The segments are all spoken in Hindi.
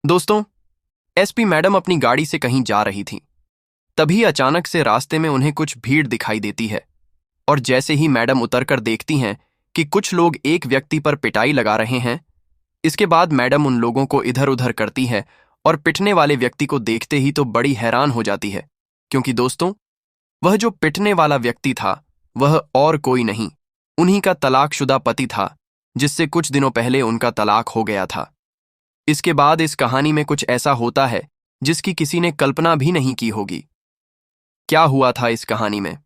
दोस्तों, एसपी मैडम अपनी गाड़ी से कहीं जा रही थी। तभी अचानक से रास्ते में उन्हें कुछ भीड़ दिखाई देती है और जैसे ही मैडम उतरकर देखती हैं कि कुछ लोग एक व्यक्ति पर पिटाई लगा रहे हैं। इसके बाद मैडम उन लोगों को इधर उधर करती है और पिटने वाले व्यक्ति को देखते ही तो बड़ी हैरान हो जाती है, क्योंकि दोस्तों, वह जो पिटने वाला व्यक्ति था वह और कोई नहीं, उन्हीं का तलाकशुदा पति था, जिससे कुछ दिनों पहले उनका तलाक हो गया था। इसके बाद इस कहानी में कुछ ऐसा होता है जिसकी किसी ने कल्पना भी नहीं की होगी। क्या हुआ था इस कहानी में,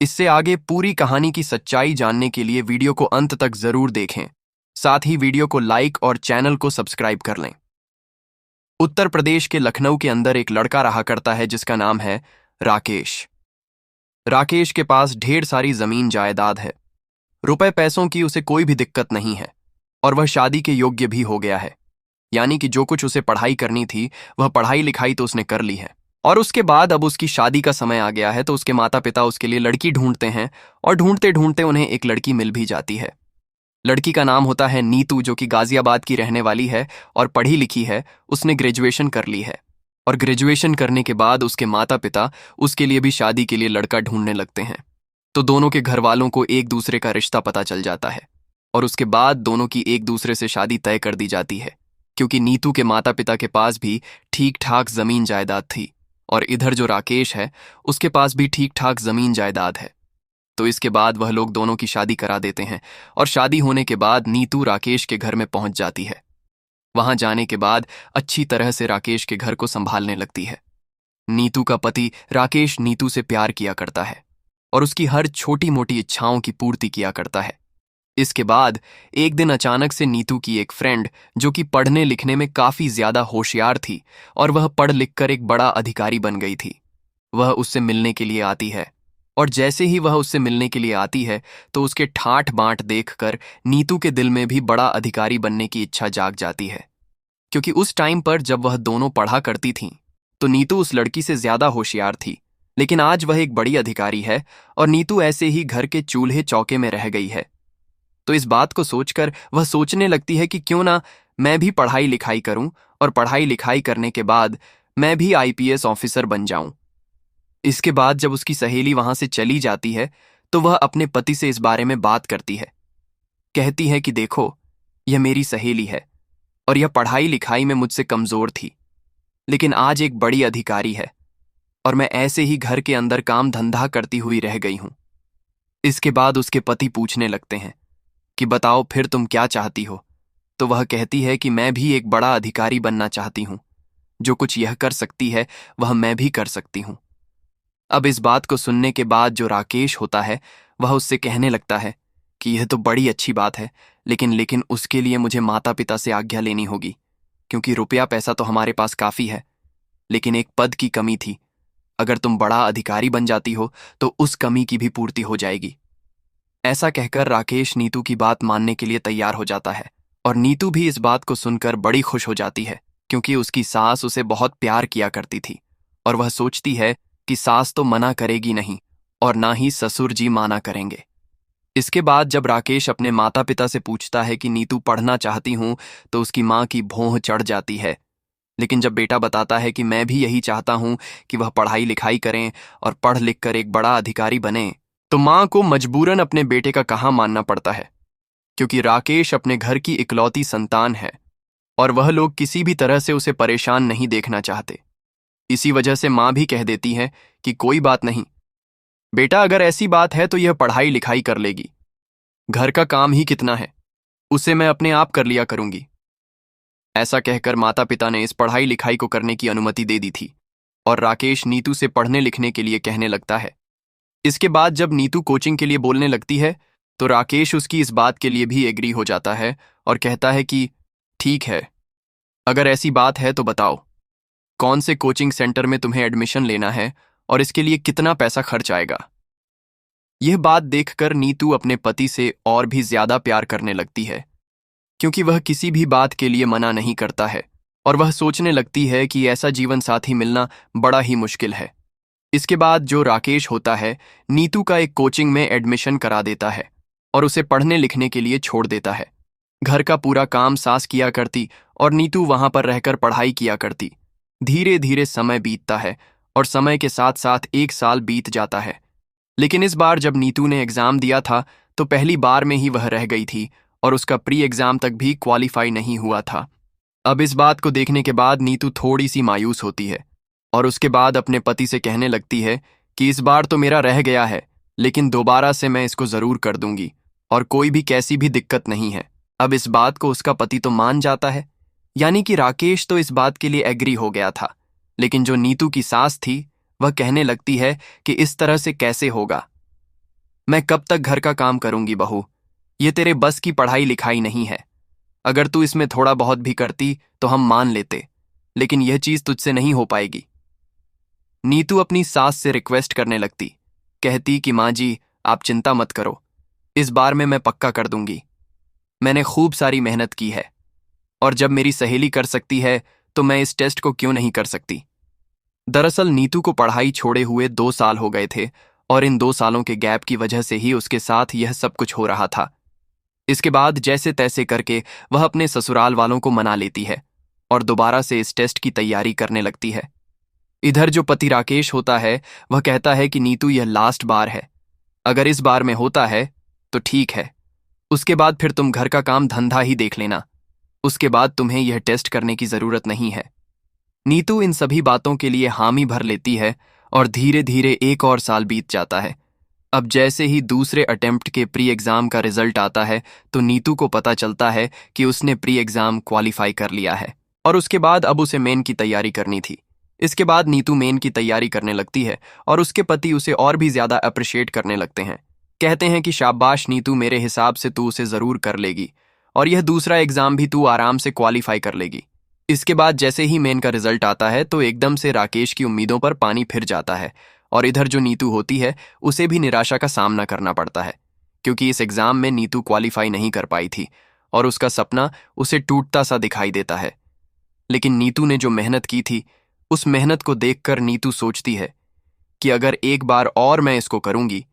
इससे आगे पूरी कहानी की सच्चाई जानने के लिए वीडियो को अंत तक जरूर देखें। साथ ही वीडियो को लाइक और चैनल को सब्सक्राइब कर लें। उत्तर प्रदेश के लखनऊ के अंदर एक लड़का रहा करता है जिसका नाम है राकेश। राकेश के पास ढेर सारी जमीन जायदाद है, रुपए पैसों की उसे कोई भी दिक्कत नहीं है और वह शादी के योग्य भी हो गया है। यानी कि जो कुछ उसे पढ़ाई करनी थी वह पढ़ाई लिखाई तो उसने कर ली है और उसके बाद अब उसकी शादी का समय आ गया है, तो उसके माता पिता उसके लिए लड़की ढूंढते हैं और ढूंढते ढूंढते उन्हें एक लड़की मिल भी जाती है। लड़की का नाम होता है नीतू, जो कि गाजियाबाद की रहने वाली है और पढ़ी लिखी है। उसने ग्रेजुएशन कर ली है और ग्रेजुएशन करने के बाद उसके माता पिता उसके लिए भी शादी के लिए लड़का ढूंढने लगते हैं। तो दोनों के घर वालों को एक दूसरे का रिश्ता पता चल जाता है और उसके बाद दोनों की एक दूसरे से शादी तय कर दी जाती है, क्योंकि नीतू के माता पिता के पास भी ठीक ठाक जमीन जायदाद थी और इधर जो राकेश है उसके पास भी ठीक ठाक जमीन जायदाद है। तो इसके बाद वह लोग दोनों की शादी करा देते हैं और शादी होने के बाद नीतू राकेश के घर में पहुंच जाती है। वहां जाने के बाद अच्छी तरह से राकेश के घर को संभालने लगती है। नीतू का पति राकेश नीतू से प्यार किया करता है और उसकी हर छोटी मोटी इच्छाओं की पूर्ति किया करता है। इसके बाद एक दिन अचानक से नीतू की एक फ्रेंड, जो कि पढ़ने लिखने में काफी ज्यादा होशियार थी और वह पढ़ लिख कर एक बड़ा अधिकारी बन गई थी, वह उससे मिलने के लिए आती है। और जैसे ही वह उससे मिलने के लिए आती है तो उसके ठाठ बांट देखकर नीतू के दिल में भी बड़ा अधिकारी बनने की इच्छा जाग जाती है, क्योंकि उस टाइम पर जब वह दोनों पढ़ा करती थीं तो नीतू उस लड़की से ज्यादा होशियार थी, लेकिन आज वह एक बड़ी अधिकारी है और नीतू ऐसे ही घर के चूल्हे चौके में रह गई है। तो इस बात को सोचकर वह सोचने लगती है कि क्यों ना मैं भी पढ़ाई लिखाई करूं और पढ़ाई लिखाई करने के बाद मैं भी आईपीएस ऑफिसर बन जाऊं। इसके बाद जब उसकी सहेली वहां से चली जाती है तो वह अपने पति से इस बारे में बात करती है। कहती है कि देखो, यह मेरी सहेली है और यह पढ़ाई लिखाई में मुझसे कमजोर थी, लेकिन आज एक बड़ी अधिकारी है और मैं ऐसे ही घर के अंदर काम धंधा करती हुई रह गई हूं। इसके बाद उसके पति पूछने लगते हैं कि बताओ फिर तुम क्या चाहती हो। तो वह कहती है कि मैं भी एक बड़ा अधिकारी बनना चाहती हूं, जो कुछ यह कर सकती है वह मैं भी कर सकती हूं। अब इस बात को सुनने के बाद जो राकेश होता है वह उससे कहने लगता है कि यह तो बड़ी अच्छी बात है, लेकिन उसके लिए मुझे माता पिता से आज्ञा लेनी होगी, क्योंकि रुपया पैसा तो हमारे पास काफी है, लेकिन एक पद की कमी थी। अगर तुम बड़ा अधिकारी बन जाती हो तो उस कमी की भी पूर्ति हो जाएगी। ऐसा कहकर राकेश नीतू की बात मानने के लिए तैयार हो जाता है और नीतू भी इस बात को सुनकर बड़ी खुश हो जाती है, क्योंकि उसकी सास उसे बहुत प्यार किया करती थी और वह सोचती है कि सास तो मना करेगी नहीं और ना ही ससुर जी माना करेंगे। इसके बाद जब राकेश अपने माता पिता से पूछता है कि नीतू पढ़ना चाहती हूं, तो उसकी माँ की भौं चढ़ जाती है। लेकिन जब बेटा बताता है कि मैं भी यही चाहता हूं कि वह पढ़ाई लिखाई करें और पढ़ लिख कर एक बड़ा अधिकारी बने, तो माँ को मजबूरन अपने बेटे का कहा मानना पड़ता है, क्योंकि राकेश अपने घर की इकलौती संतान है और वह लोग किसी भी तरह से उसे परेशान नहीं देखना चाहते। इसी वजह से माँ भी कह देती है कि कोई बात नहीं बेटा, अगर ऐसी बात है तो यह पढ़ाई लिखाई कर लेगी, घर का काम ही कितना है, उसे मैं अपने आप कर लिया करूंगी। ऐसा कहकर माता पिता ने इस पढ़ाई लिखाई को करने की अनुमति दे दी थी और राकेश नीतू से पढ़ने लिखने के लिए कहने लगता है। इसके बाद जब नीतू कोचिंग के लिए बोलने लगती है तो राकेश उसकी इस बात के लिए भी एग्री हो जाता है और कहता है कि ठीक है, अगर ऐसी बात है तो बताओ कौन से कोचिंग सेंटर में तुम्हें एडमिशन लेना है और इसके लिए कितना पैसा खर्च आएगा। यह बात देखकर नीतू अपने पति से और भी ज्यादा प्यार करने लगती है, क्योंकि वह किसी भी बात के लिए मना नहीं करता है और वह सोचने लगती है कि ऐसा जीवन साथी मिलना बड़ा ही मुश्किल है। इसके बाद जो राकेश होता है नीतू का एक कोचिंग में एडमिशन करा देता है और उसे पढ़ने लिखने के लिए छोड़ देता है। घर का पूरा काम सास किया करती और नीतू वहां पर रहकर पढ़ाई किया करती। धीरे धीरे समय बीतता है और समय के साथ साथ 1 साल बीत जाता है। लेकिन इस बार जब नीतू ने एग्जाम दिया था तो पहली बार में ही वह रह गई थी और उसका प्री एग्जाम तक भी क्वालिफाई नहीं हुआ था। अब इस बात को देखने के बाद नीतू थोड़ी सी मायूस होती है और उसके बाद अपने पति से कहने लगती है कि इस बार तो मेरा रह गया है, लेकिन दोबारा से मैं इसको जरूर कर दूंगी और कोई भी कैसी भी दिक्कत नहीं है। अब इस बात को उसका पति तो मान जाता है, यानी कि राकेश तो इस बात के लिए एग्री हो गया था। लेकिन जो नीतू की सास थी वह कहने लगती है कि इस तरह से कैसे होगा, मैं कब तक घर का काम करूंगी बहू, ये तेरे बस की पढ़ाई लिखाई नहीं है। अगर तू इसमें थोड़ा बहुत भी करती तो हम मान लेते, लेकिन यह चीज तुझसे नहीं हो पाएगी। नीतू अपनी सास से रिक्वेस्ट करने लगती, कहती कि माँ जी आप चिंता मत करो, इस बार में मैं पक्का कर दूंगी। मैंने खूब सारी मेहनत की है और जब मेरी सहेली कर सकती है तो मैं इस टेस्ट को क्यों नहीं कर सकती। दरअसल नीतू को पढ़ाई छोड़े हुए 2 साल हो गए थे और इन 2 सालों के गैप की वजह से ही उसके साथ यह सब कुछ हो रहा था। इसके बाद जैसे तैसे करके वह अपने ससुराल वालों को मना लेती है और दोबारा से इस टेस्ट की तैयारी करने लगती है। इधर जो पति राकेश होता है वह कहता है कि नीतू यह लास्ट बार है, अगर इस बार में होता है तो ठीक है, उसके बाद फिर तुम घर का काम धंधा ही देख लेना, उसके बाद तुम्हें यह टेस्ट करने की जरूरत नहीं है। नीतू इन सभी बातों के लिए हामी भर लेती है और धीरे धीरे 1 और साल बीत जाता है। अब जैसे ही दूसरे अटेम्प्ट के प्री एग्जाम का रिजल्ट आता है तो नीतू को पता चलता है कि उसने प्री एग्जाम क्वालिफाई कर लिया है और उसके बाद अब उसे मेन की तैयारी करनी थी। इसके बाद नीतू मेन की तैयारी करने लगती है और उसके पति उसे और भी ज्यादा अप्रिशिएट करने लगते हैं। कहते हैं कि शाबाश नीतू, मेरे हिसाब से तू उसे जरूर कर लेगी और यह दूसरा एग्जाम भी तू आराम से क्वालिफाई कर लेगी। इसके बाद जैसे ही मेन का रिजल्ट आता है तो एकदम से राकेश की उम्मीदों पर पानी फिर जाता है और इधर जो नीतू होती है उसे भी निराशा का सामना करना पड़ता है, क्योंकि इस एग्जाम में नीतू क्वालिफाई नहीं कर पाई थी और उसका सपना उसे टूटता सा दिखाई देता है। लेकिन नीतू ने जो मेहनत की थी उस मेहनत को देखकर नीतू सोचती है कि अगर एक बार और मैं इसको करूंगी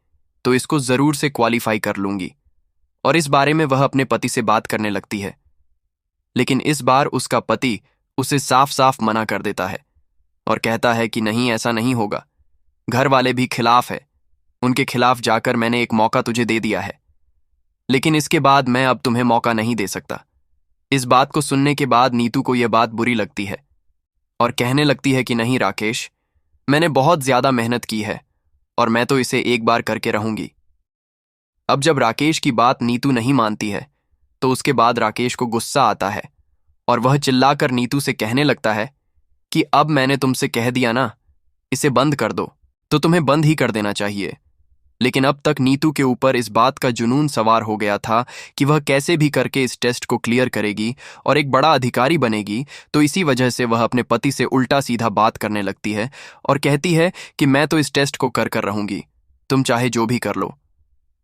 तो इसको जरूर से क्वालिफाई कर लूंगी, और इस बारे में वह अपने पति से बात करने लगती है। लेकिन इस बार उसका पति उसे साफ साफ मना कर देता है और कहता है कि नहीं, ऐसा नहीं होगा, घर वाले भी खिलाफ है, उनके खिलाफ जाकर मैंने एक मौका तुझे दे दिया है, लेकिन इसके बाद मैं अब तुम्हें मौका नहीं दे सकता। इस बात को सुनने के बाद नीतू को यह बात बुरी लगती है और कहने लगती है कि नहीं राकेश, मैंने बहुत ज्यादा मेहनत की है और मैं तो इसे एक बार करके रहूंगी। अब जब राकेश की बात नीतू नहीं मानती है तो उसके बाद राकेश को गुस्सा आता है और वह चिल्लाकर नीतू से कहने लगता है कि अब मैंने तुमसे कह दिया ना, इसे बंद कर दो, तो तुम्हें बंद ही कर देना चाहिए। लेकिन अब तक नीतू के ऊपर इस बात का जुनून सवार हो गया था कि वह कैसे भी करके इस टेस्ट को क्लियर करेगी और एक बड़ा अधिकारी बनेगी, तो इसी वजह से वह अपने पति से उल्टा सीधा बात करने लगती है और कहती है कि मैं तो इस टेस्ट को कर कर रहूंगी, तुम चाहे जो भी कर लो।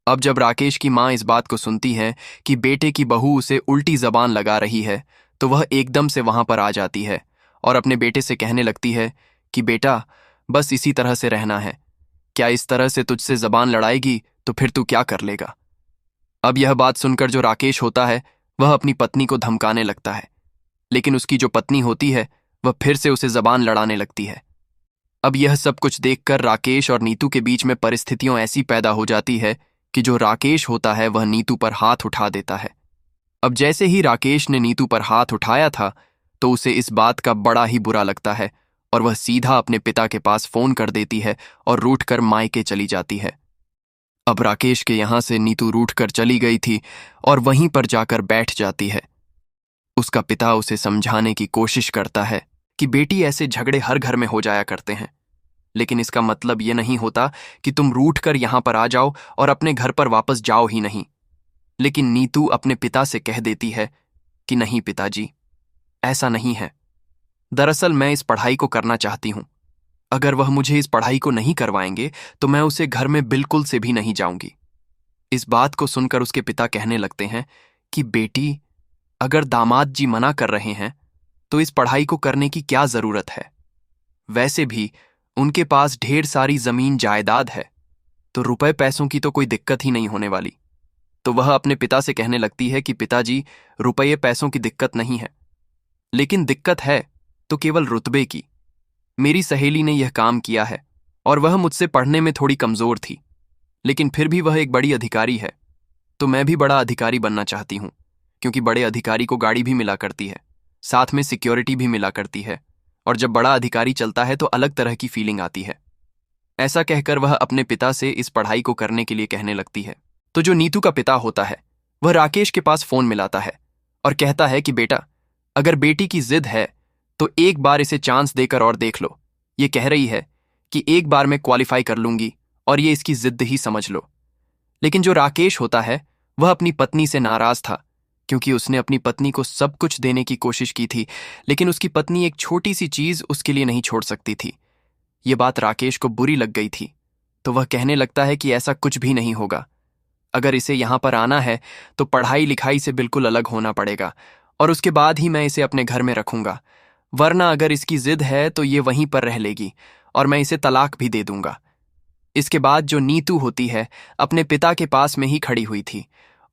अब जब राकेश की माँ इस बात को सुनती है कि बेटे की बहू उसे उल्टी जबान लगा रही है तो वह एकदम से वहां पर आ जाती है और अपने बेटे से कहने लगती है कि बेटा, बस इसी तरह से रहना है, क्या इस तरह से तुझसे जबान लड़ाएगी तो फिर तू क्या कर लेगा। अब यह बात सुनकर जो राकेश होता है वह अपनी पत्नी को धमकाने लगता है, लेकिन उसकी जो पत्नी होती है वह फिर से उसे जबान लड़ाने लगती है। अब यह सब कुछ देखकर राकेश और नीतू के बीच में परिस्थितियां ऐसी पैदा हो जाती है कि जो राकेश होता है वह नीतू पर हाथ उठा देता है। अब जैसे ही राकेश ने नीतू पर हाथ उठाया था तो उसे इस बात का बड़ा ही बुरा लगता है और वह सीधा अपने पिता के पास फोन कर देती है और रूठकर मायके चली जाती है। अब राकेश के यहां से नीतू रूठकर चली गई थी और वहीं पर जाकर बैठ जाती है। उसका पिता उसे समझाने की कोशिश करता है कि बेटी, ऐसे झगड़े हर घर में हो जाया करते हैं, लेकिन इसका मतलब यह नहीं होता कि तुम रूठकर यहां पर आ जाओ और अपने घर पर वापस जाओ ही नहीं। लेकिन नीतू अपने पिता से कह देती है कि नहीं पिताजी, ऐसा नहीं है, दरअसल मैं इस पढ़ाई को करना चाहती हूं, अगर वह मुझे इस पढ़ाई को नहीं करवाएंगे तो मैं उसे घर में बिल्कुल से भी नहीं जाऊंगी। इस बात को सुनकर उसके पिता कहने लगते हैं कि बेटी, अगर दामाद जी मना कर रहे हैं तो इस पढ़ाई को करने की क्या जरूरत है, वैसे भी उनके पास ढेर सारी जमीन जायदाद है, तो रुपए पैसों की तो कोई दिक्कत ही नहीं होने वाली। तो वह अपने पिता से कहने लगती है कि पिताजी, रुपये पैसों की दिक्कत नहीं है, लेकिन दिक्कत है तो केवल रुतबे की। मेरी सहेली ने यह काम किया है और वह मुझसे पढ़ने में थोड़ी कमजोर थी, लेकिन फिर भी वह एक बड़ी अधिकारी है, तो मैं भी बड़ा अधिकारी बनना चाहती हूँ, क्योंकि बड़े अधिकारी को गाड़ी भी मिला करती है, साथ में सिक्योरिटी भी मिला करती है, और जब बड़ा अधिकारी चलता है तो अलग तरह की फीलिंग आती है। ऐसा कहकर वह अपने पिता से इस पढ़ाई को करने के लिए कहने लगती है। तो जो नीतू का पिता होता है वह राकेश के पास फोन मिलाता है और कहता है कि बेटा, अगर बेटी की जिद है तो एक बार इसे चांस देकर और देख लो। ये कह रही है कि एक बार मैं क्वालिफाई कर लूंगी और ये इसकी जिद ही समझ लो। लेकिन जो राकेश होता है वह अपनी पत्नी से नाराज था, क्योंकि उसने अपनी पत्नी को सब कुछ देने की कोशिश की थी, लेकिन उसकी पत्नी एक छोटी सी चीज उसके लिए नहीं छोड़ सकती थी। ये बात राकेश को बुरी लग गई थी, तो वह कहने लगता है कि ऐसा कुछ भी नहीं होगा। अगर इसे यहां पर आना है तो पढ़ाई लिखाई से बिल्कुल अलग होना पड़ेगा, और उसके बाद ही मैं इसे अपने घर में रखूंगा, वरना अगर इसकी जिद है तो ये वहीं पर रह लेगी और मैं इसे तलाक भी दे दूंगा। इसके बाद जो नीतू होती है अपने पिता के पास में ही खड़ी हुई थी,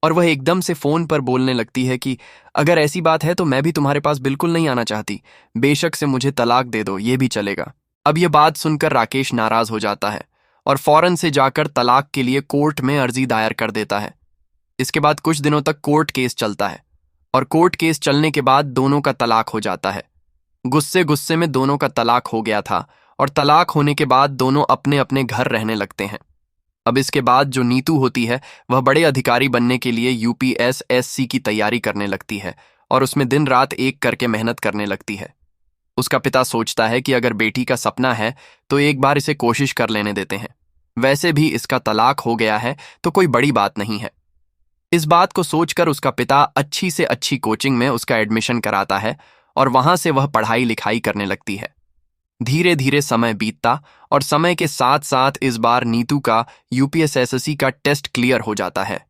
और वह एकदम से फोन पर बोलने लगती है कि अगर ऐसी बात है तो मैं भी तुम्हारे पास बिल्कुल नहीं आना चाहती, बेशक से मुझे तलाक दे दो, ये भी चलेगा। अब यह बात सुनकर राकेश नाराज हो जाता है और फौरन से जाकर तलाक के लिए कोर्ट में अर्जी दायर कर देता है। इसके बाद कुछ दिनों तक कोर्ट केस चलता है, और कोर्ट केस चलने के बाद दोनों का तलाक हो जाता है। गुस्से गुस्से में दोनों का तलाक हो गया था, और तलाक होने के बाद दोनों अपने अपने घर रहने लगते हैं। अब इसके बाद जो नीतू होती है वह बड़े अधिकारी बनने के लिए यूपीएसएससी की तैयारी करने लगती है, और उसमें दिन रात एक करके मेहनत करने लगती है। उसका पिता सोचता है कि अगर बेटी का सपना है तो एक बार इसे कोशिश कर लेने देते हैं, वैसे भी इसका तलाक हो गया है तो कोई बड़ी बात नहीं है। इस बात को सोचकर उसका पिता अच्छी से अच्छी कोचिंग में उसका एडमिशन कराता है, और वहां से वह पढ़ाई लिखाई करने लगती है। धीरे धीरे समय बीतता, और समय के साथ साथ इस बार नीतू का यूपीएसएससी का टेस्ट क्लियर हो जाता है।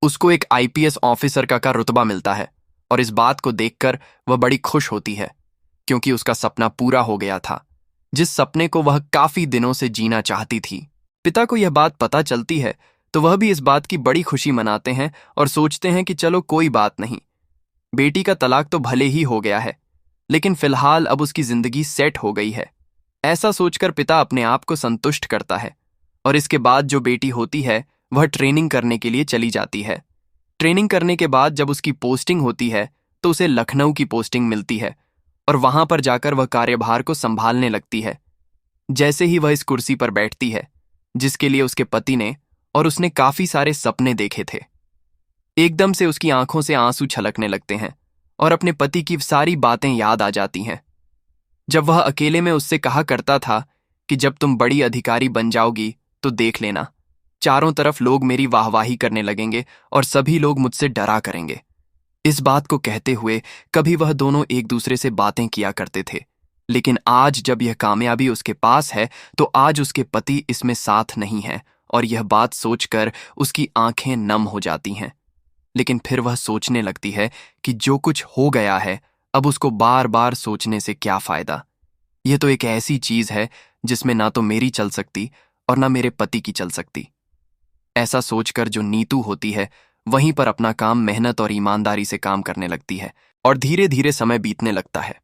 उसको एक आईपीएस ऑफिसर का रुतबा मिलता है, और इस बात को देखकर वह बड़ी खुश होती है, क्योंकि उसका सपना पूरा हो गया था, जिस सपने को वह काफी दिनों से जीना चाहती थी। पिता को यह बात पता चलती है तो वह भी इस बात की बड़ी खुशी मनाते हैं और सोचते हैं कि चलो कोई बात नहीं, बेटी का तलाक तो भले ही हो गया है, लेकिन फिलहाल अब उसकी जिंदगी सेट हो गई है। ऐसा सोचकर पिता अपने आप को संतुष्ट करता है, और इसके बाद जो बेटी होती है वह ट्रेनिंग करने के लिए चली जाती है। ट्रेनिंग करने के बाद जब उसकी पोस्टिंग होती है तो उसे लखनऊ की पोस्टिंग मिलती है, और वहां पर जाकर वह कार्यभार को संभालने लगती है। जैसे ही वह इस कुर्सी पर बैठती है जिसके लिए उसके पति ने और उसने काफी सारे सपने देखे थे, एकदम से उसकी आंखों से आंसू छलकने लगते हैं और अपने पति की सारी बातें याद आ जाती हैं। जब वह अकेले में उससे कहा करता था कि जब तुम बड़ी अधिकारी बन जाओगी तो देख लेना, चारों तरफ लोग मेरी वाहवाही करने लगेंगे और सभी लोग मुझसे डरा करेंगे। इस बात को कहते हुए कभी वह दोनों एक दूसरे से बातें किया करते थे, लेकिन आज जब यह कामयाबी उसके पास है तो आज उसके पति इसमें साथ नहीं है, और यह बात सोचकर उसकी आंखें नम हो जाती हैं। लेकिन फिर वह सोचने लगती है कि जो कुछ हो गया है अब उसको बार बार सोचने से क्या फायदा। यह तो एक ऐसी चीज है जिसमें ना तो मेरी चल सकती और ना मेरे पति की चल सकती। ऐसा सोचकर जो नीतू होती है वहीं पर अपना काम मेहनत और ईमानदारी से काम करने लगती है, और धीरे धीरे समय बीतने लगता है।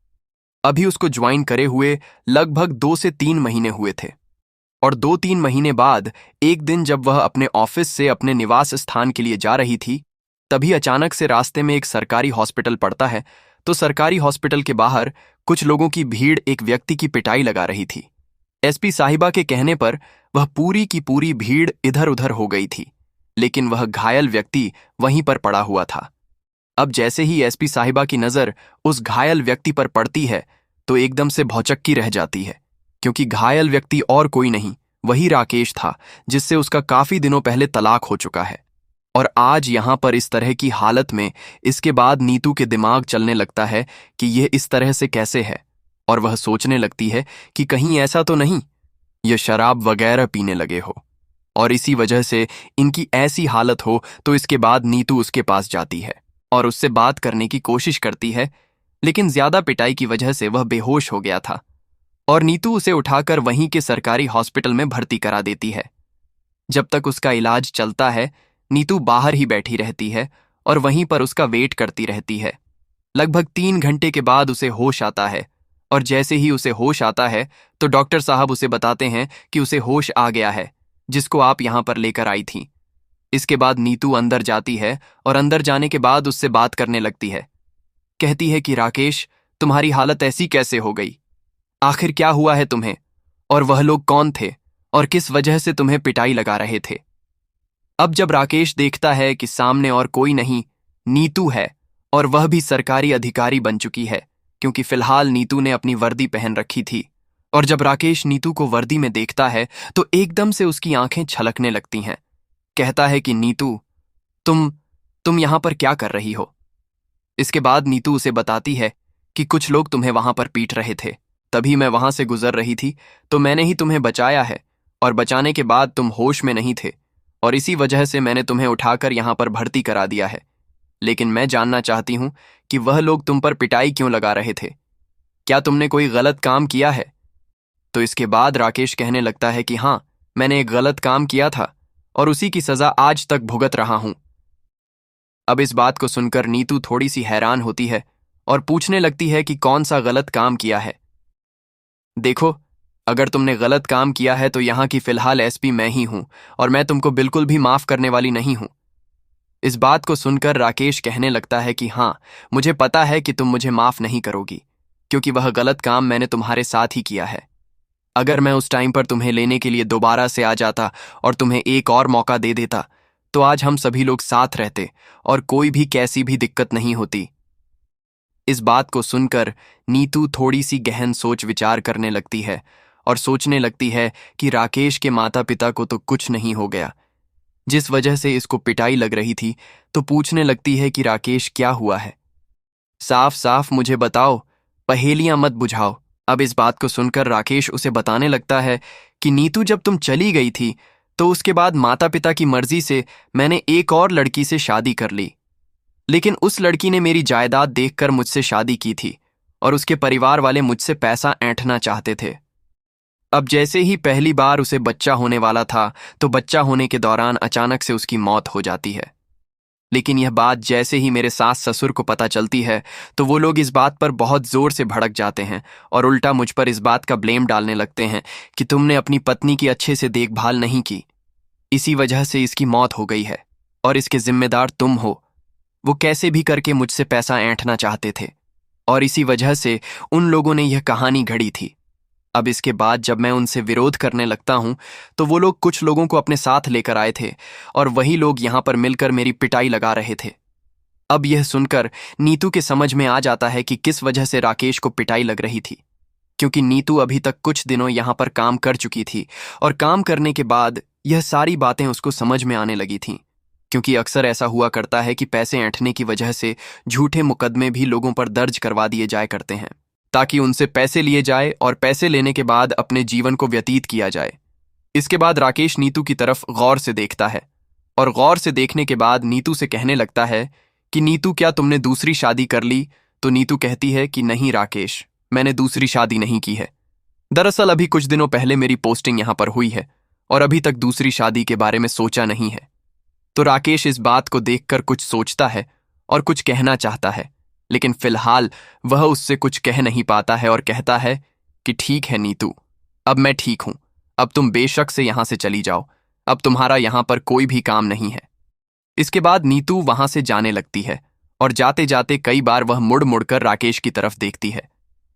अभी उसको ज्वाइन करे हुए लगभग 2 से 3 महीने हुए थे, और 2-3 महीने बाद एक दिन जब वह अपने ऑफिस से अपने निवास स्थान के लिए जा रही थी, तभी अचानक से रास्ते में एक सरकारी हॉस्पिटल पड़ता है। तो सरकारी हॉस्पिटल के बाहर कुछ लोगों की भीड़ एक व्यक्ति की पिटाई लगा रही थी। एसपी साहिबा के कहने पर वह पूरी की पूरी भीड़ इधर उधर हो गई थी, लेकिन वह घायल व्यक्ति वहीं पर पड़ा हुआ था। अब जैसे ही एसपी साहिबा की नजर उस घायल व्यक्ति पर पड़ती है तो एकदम से भौचक्की रह जाती है, क्योंकि घायल व्यक्ति और कोई नहीं, वही राकेश था जिससे उसका काफी दिनों पहले तलाक हो चुका है। और आज यहां पर इस तरह की हालत में इसके बाद नीतू के दिमाग चलने लगता है कि यह इस तरह से कैसे है, और वह सोचने लगती है कि कहीं ऐसा तो नहीं यह शराब वगैरह पीने लगे हो, और इसी वजह से इनकी ऐसी हालत हो। तो इसके बाद नीतू उसके पास जाती है और उससे बात करने की कोशिश करती है, लेकिन ज्यादा पिटाई की वजह से वह बेहोश हो गया था, और नीतू उसे उठाकर वहीं के सरकारी हॉस्पिटल में भर्ती करा देती है। जब तक उसका इलाज चलता है नीतू बाहर ही बैठी रहती है और वहीं पर उसका वेट करती रहती है। लगभग 3 घंटे के बाद उसे होश आता है, और जैसे ही उसे होश आता है तो डॉक्टर साहब उसे बताते हैं कि उसे होश आ गया है, जिसको आप यहाँ पर लेकर आई थी। इसके बाद नीतू अंदर जाती है और अंदर जाने के बाद उससे बात करने लगती है। कहती है कि राकेश, तुम्हारी हालत ऐसी कैसे हो गई? आखिर क्या हुआ है तुम्हें? और वह लोग कौन थे और किस वजह से तुम्हें पिटाई लगा रहे थे? अब जब राकेश देखता है कि सामने और कोई नहीं, नीतू है, और वह भी सरकारी अधिकारी बन चुकी है, क्योंकि फिलहाल नीतू ने अपनी वर्दी पहन रखी थी। और जब राकेश नीतू को वर्दी में देखता है तो एकदम से उसकी आंखें छलकने लगती हैं। कहता है कि नीतू, तुम तुम यहां पर क्या कर रही हो? इसके बाद नीतू उसे बताती है कि कुछ लोग तुम्हें वहां पर पीट रहे थे, तभी मैं वहां से गुजर रही थी तो मैंने ही तुम्हें बचाया है, और बचाने के बाद तुम होश में नहीं थे, और इसी वजह से मैंने तुम्हें उठाकर यहां पर भर्ती करा दिया है। लेकिन मैं जानना चाहती हूं कि वह लोग तुम पर पिटाई क्यों लगा रहे थे? क्या तुमने कोई गलत काम किया है? तो इसके बाद राकेश कहने लगता है कि हाँ, मैंने एक गलत काम किया था और उसी की सजा आज तक भुगत रहा हूं। अब इस बात को सुनकर नीतू थोड़ी सी हैरान होती है और पूछने लगती है कि कौन सा गलत काम किया है। देखो, अगर तुमने गलत काम किया है तो यहाँ की फिलहाल एसपी मैं ही हूं, और मैं तुमको बिल्कुल भी माफ करने वाली नहीं हूं। इस बात को सुनकर राकेश कहने लगता है कि हाँ, मुझे पता है कि तुम मुझे माफ नहीं करोगी, क्योंकि वह गलत काम मैंने तुम्हारे साथ ही किया है। अगर मैं उस टाइम पर तुम्हें लेने के लिए दोबारा से आ जाता और तुम्हें एक और मौका दे देता तो आज हम सभी लोग साथ रहते और कोई भी कैसी भी दिक्कत नहीं होती। इस बात को सुनकर नीतू थोड़ी सी गहन सोच विचार करने लगती है और सोचने लगती है कि राकेश के माता पिता को तो कुछ नहीं हो गया, जिस वजह से इसको पिटाई लग रही थी, तो पूछने लगती है कि राकेश क्या हुआ है? साफ साफ मुझे बताओ, पहेलियां मत बुझाओ। अब इस बात को सुनकर राकेश उसे बताने लगता है कि नीतू, जब तुम चली गई थी तो उसके बाद माता पिता की मर्जी से मैंने एक और लड़की से शादी कर ली, लेकिन उस लड़की ने मेरी जायदाद देखकर मुझसे शादी की थी और उसके परिवार वाले मुझसे पैसा ऐंठना चाहते थे। अब जैसे ही पहली बार उसे बच्चा होने वाला था तो बच्चा होने के दौरान अचानक से उसकी मौत हो जाती है। लेकिन यह बात जैसे ही मेरे सास ससुर को पता चलती है तो वो लोग इस बात पर बहुत जोर से भड़क जाते हैं और उल्टा मुझ पर इस बात का ब्लेम डालने लगते हैं कि तुमने अपनी पत्नी की अच्छे से देखभाल नहीं की, इसी वजह से इसकी मौत हो गई है और इसके जिम्मेदार तुम हो। वो कैसे भी करके मुझसे पैसा ऐंठना चाहते थे और इसी वजह से उन लोगों ने यह कहानी घड़ी थी। अब इसके बाद जब मैं उनसे विरोध करने लगता हूं तो वो लोग कुछ लोगों को अपने साथ लेकर आए थे और वही लोग यहां पर मिलकर मेरी पिटाई लगा रहे थे। अब यह सुनकर नीतू के समझ में आ जाता है कि किस वजह से राकेश को पिटाई लग रही थी, क्योंकि नीतू अभी तक कुछ दिनों यहां पर काम कर चुकी थी और काम करने के बाद यह सारी बातें उसको समझ में आने लगी थीं। क्योंकि अक्सर ऐसा हुआ करता है कि पैसे ऐंठने की वजह से झूठे मुकदमे भी लोगों पर दर्ज करवा दिए जाया करते हैं, ताकि उनसे पैसे लिए जाए और पैसे लेने के बाद अपने जीवन को व्यतीत किया जाए। इसके बाद राकेश नीतू की तरफ गौर से देखता है और गौर से देखने के बाद नीतू से कहने लगता है कि नीतू, क्या तुमने दूसरी शादी कर ली? तो नीतू कहती है कि नहीं राकेश, मैंने दूसरी शादी नहीं की है। दरअसल अभी कुछ दिनों पहले मेरी पोस्टिंग यहां पर हुई है और अभी तक दूसरी शादी के बारे में सोचा नहीं है। तो राकेश इस बात को देखकर कुछ सोचता है और कुछ कहना चाहता है, लेकिन फिलहाल वह उससे कुछ कह नहीं पाता है और कहता है कि ठीक है नीतू, अब मैं ठीक हूं, अब तुम बेशक से यहां से चली जाओ, अब तुम्हारा यहां पर कोई भी काम नहीं है। इसके बाद नीतू वहां से जाने लगती है और जाते जाते कई बार वह मुड़ मुड़कर राकेश की तरफ देखती है।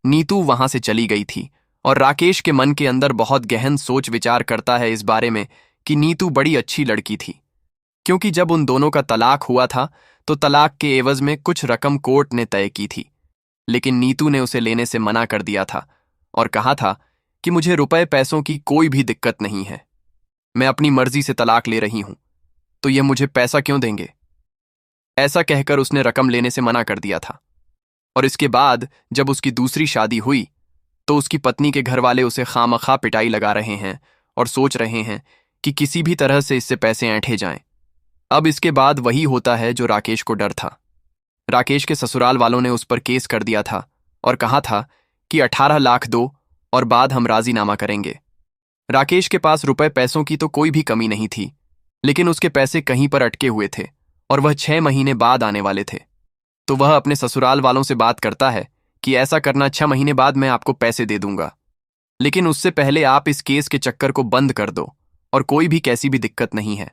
नीतू वहां से चली गई थी और राकेश के मन के अंदर बहुत गहन सोच विचार करता है इस बारे में कि नीतू बड़ी अच्छी लड़की थी, क्योंकि जब उन दोनों का तलाक हुआ था तो तलाक के एवज में कुछ रकम कोर्ट ने तय की थी, लेकिन नीतू ने उसे लेने से मना कर दिया था और कहा था कि मुझे रुपए पैसों की कोई भी दिक्कत नहीं है, मैं अपनी मर्जी से तलाक ले रही हूं, तो ये मुझे पैसा क्यों देंगे? ऐसा कहकर उसने रकम लेने से मना कर दिया था। और इसके बाद जब उसकी दूसरी शादी हुई तो उसकी पत्नी के घर वाले उसे खामखा पिटाई लगा रहे हैं और सोच रहे हैं कि किसी भी तरह से इससे पैसे ऐंठे जाएं। अब इसके बाद वही होता है जो राकेश को डर था। राकेश के ससुराल वालों ने उस पर केस कर दिया था और कहा था कि 18 लाख दो और बाद हम राजीनामा करेंगे। राकेश के पास रुपए पैसों की तो कोई भी कमी नहीं थी, लेकिन उसके पैसे कहीं पर अटके हुए थे और वह 6 महीने बाद आने वाले थे। तो वह अपने ससुराल वालों से बात करता है कि ऐसा करना, 6 महीने बाद मैं आपको पैसे दे दूंगा, लेकिन उससे पहले आप इस केस के चक्कर को बंद कर दो और कोई भी कैसी भी दिक्कत नहीं है।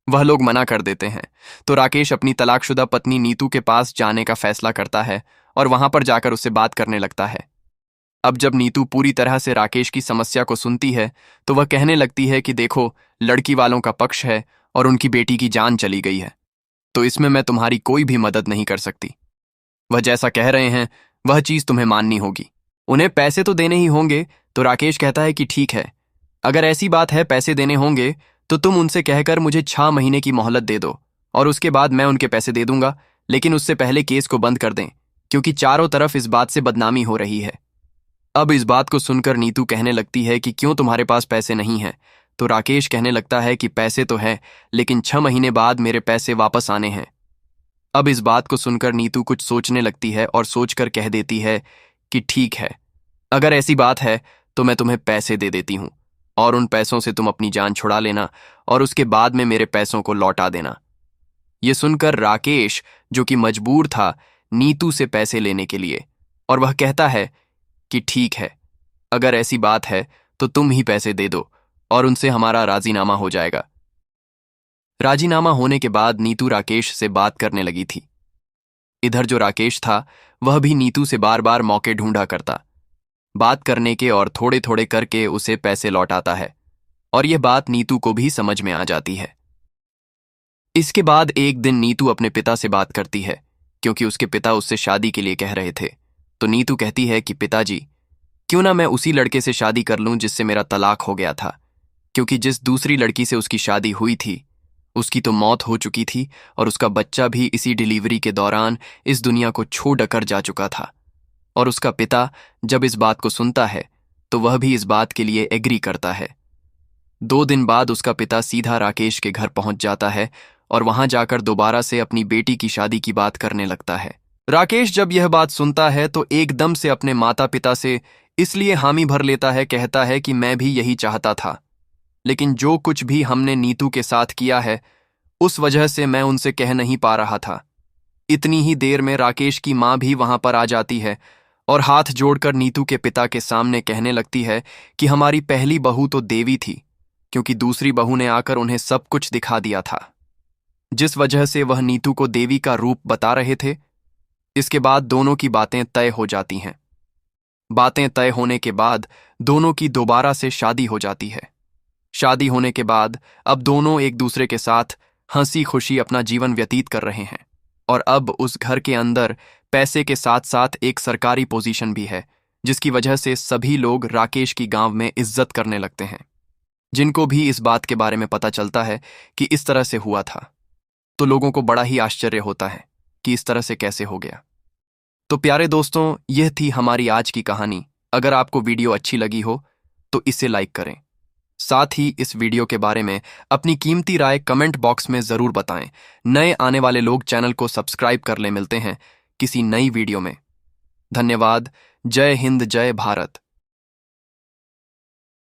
वह लोग मना कर देते हैं। तो राकेश अपनी तलाकशुदा पत्नी नीतू के पास जाने का फैसला करता है और वहां पर जाकर उससे बात करने लगता है। अब जब नीतू पूरी तरह से राकेश की समस्या को सुनती है तो वह कहने लगती है कि देखो, लड़की वालों का पक्ष है और उनकी बेटी की जान चली गई है, तो इसमें मैं तुम्हारी कोई भी मदद नहीं कर सकती। वह जैसा कह रहे हैं वह चीज तुम्हें माननी होगी। उन्हें पैसे तो देने ही होंगे। तो राकेश कहता है कि ठीक है, अगर ऐसी बात है पैसे देने होंगे तो तुम उनसे कहकर मुझे 6 महीने की मोहलत दे दो और उसके बाद मैं उनके पैसे दे दूंगा, लेकिन उससे पहले केस को बंद कर दें, क्योंकि चारों तरफ इस बात से बदनामी हो रही है। अब इस बात को सुनकर नीतू कहने लगती है कि क्यों तुम्हारे पास पैसे नहीं हैं। तो राकेश कहने लगता है कि पैसे तो हैं, लेकिन 6 महीने बाद मेरे पैसे वापस आने हैं। अब इस बात को सुनकर नीतू कुछ सोचने लगती है और सोचकर कह देती है कि ठीक है, अगर ऐसी बात है तो मैं तुम्हें पैसे दे देती हूं और उन पैसों से तुम अपनी जान छुड़ा लेना और उसके बाद में मेरे पैसों को लौटा देना। ये सुनकर राकेश, जो कि मजबूर था नीतू से पैसे लेने के लिए, और वह कहता है कि ठीक है, अगर ऐसी बात है तो तुम ही पैसे दे दो और उनसे हमारा राजीनामा हो जाएगा। राजीनामा होने के बाद नीतू राकेश से बात करने लगी थी। इधर जो राकेश था वह भी नीतू से बार बार मौके ढूंढा करता बात करने के और थोड़े थोड़े करके उसे पैसे लौटाता है, और यह बात नीतू को भी समझ में आ जाती है। इसके बाद एक दिन नीतू अपने पिता से बात करती है, क्योंकि उसके पिता उससे शादी के लिए कह रहे थे। तो नीतू कहती है कि पिताजी, क्यों ना मैं उसी लड़के से शादी कर लूं जिससे मेरा तलाक हो गया था, क्योंकि जिस दूसरी लड़की से उसकी शादी हुई थी उसकी तो मौत हो चुकी थी और उसका बच्चा भी इसी डिलीवरी के दौरान इस दुनिया को छोड़कर जा चुका था। और उसका पिता जब इस बात को सुनता है तो वह भी इस बात के लिए एग्री करता है। 2 दिन बाद उसका पिता सीधा राकेश के घर पहुंच जाता है और वहां जाकर दोबारा से अपनी बेटी की शादी की बात करने लगता है। राकेश जब यह बात सुनता है तो एकदम से अपने माता पिता से इसलिए हामी भर लेता है, कहता है कि मैं भी यही चाहता था, लेकिन जो कुछ भी हमने नीतू के साथ किया है उस वजह से मैं उनसे कह नहीं पा रहा था। इतनी ही देर में राकेश की मां भी वहां पर आ जाती है और हाथ जोड़कर नीतू के पिता के सामने कहने लगती है कि हमारी पहली बहू तो देवी थी, क्योंकि दूसरी बहू ने आकर उन्हें सब कुछ दिखा दिया था, जिस वजह से वह नीतू को देवी का रूप बता रहे थे। इसके बाद दोनों की बातें तय हो जाती हैं। बातें तय होने के बाद दोनों की दोबारा से शादी हो जाती है। शादी होने के बाद अब दोनों एक दूसरे के साथ हंसी खुशी अपना जीवन व्यतीत कर रहे हैं, और अब उस घर के अंदर पैसे के साथ साथ एक सरकारी पोजीशन भी है, जिसकी वजह से सभी लोग राकेश की गांव में इज्जत करने लगते हैं। जिनको भी इस बात के बारे में पता चलता है कि इस तरह से हुआ था, तो लोगों को बड़ा ही आश्चर्य होता है कि इस तरह से कैसे हो गया। तो प्यारे दोस्तों, यह थी हमारी आज की कहानी। अगर आपको वीडियो अच्छी लगी हो तो इसे लाइक करें। साथ ही इस वीडियो के बारे में अपनी कीमती राय कमेंट बॉक्स में जरूर बताएं। नए आने वाले लोग चैनल को सब्सक्राइब कर ले। मिलते हैं किसी नई वीडियो में। धन्यवाद। जय हिंद, जय भारत।